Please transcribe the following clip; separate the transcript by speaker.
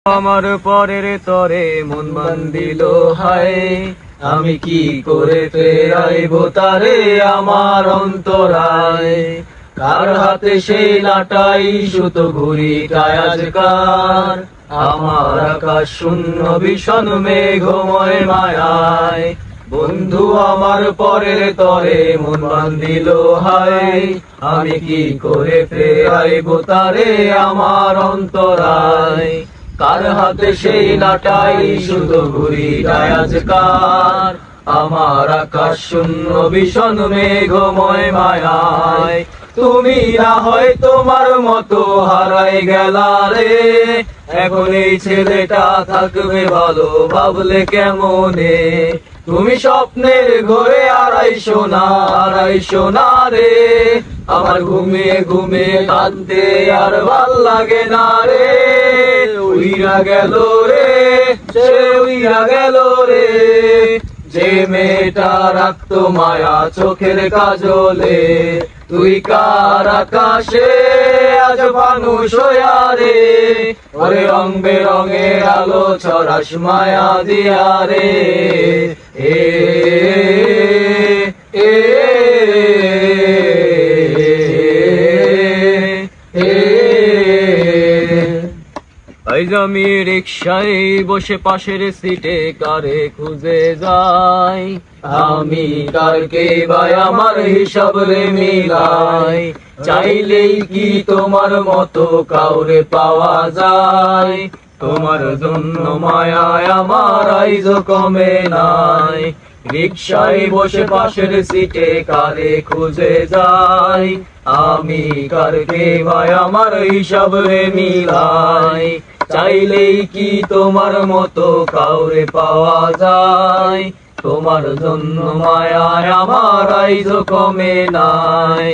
Speaker 1: আমার পরের তরে মন বান্ধিল হায়, আমি কি করে ফেরাইব তারে আমার অন্তরায়। কার হাতে সেই লাটাই সুতো ঘুড়িটায় আজকার, আমার আকাশ শূন্য ভীষণ মেঘময় মায়ায়। বন্ধু আমার পরের তরে মন বান্ধিল হায়, আমি কি করে ফেরাইব তারে আমার অন্তরায়। কার হাতে সেই লাটাই সুতো ঘুড়িটায় আজকার, আমার আকাশ শূন্য ভীষণ মেঘময় মায়ায়। তুমি না হয় তোমার মতো হারাই গেলা রে, এখন এই ছেলেটা থাকবে ভালো ভাবলে কেমনে। তুমি স্বপ্নের ঘরে আড়াইশো না রে, আমার ঘুমিয়ে ঘুমিয়ে কাঁদতে আর ভাল লাগে না রে। উইরা গেল রে, সে উইরা গেল রে, যে মেয়েটা রাখতো মায়া চোখের কাজলে। তুই কার আকাশে আজ মানুষ হইয়া রে, ওরে রং বেরঙের আলো ছড়াস মায়া দিয়া রে। এ এ আজ আমি রিকশায় বসে পাশের সিটে কারে খুঁজে যাই, আমি কারকে ভাই আমার হিসাব রে মিলাই। চাইলেই কি তোমার মতো কাউরে পাওয়া যায়, তোমার জন্য মায়ায় আমার আইজ কমে নাই। রিকশায় বসে পাশের সিটে কারে খুঁজে যাই, আমি কারকে ভাই আমার হিসাব রে মিলাই। চাইলেই কি তোমার মতো কাউরে পাওয়া যায়, তোমার জন্য মায়ায় আমার আইজ কমে নাই।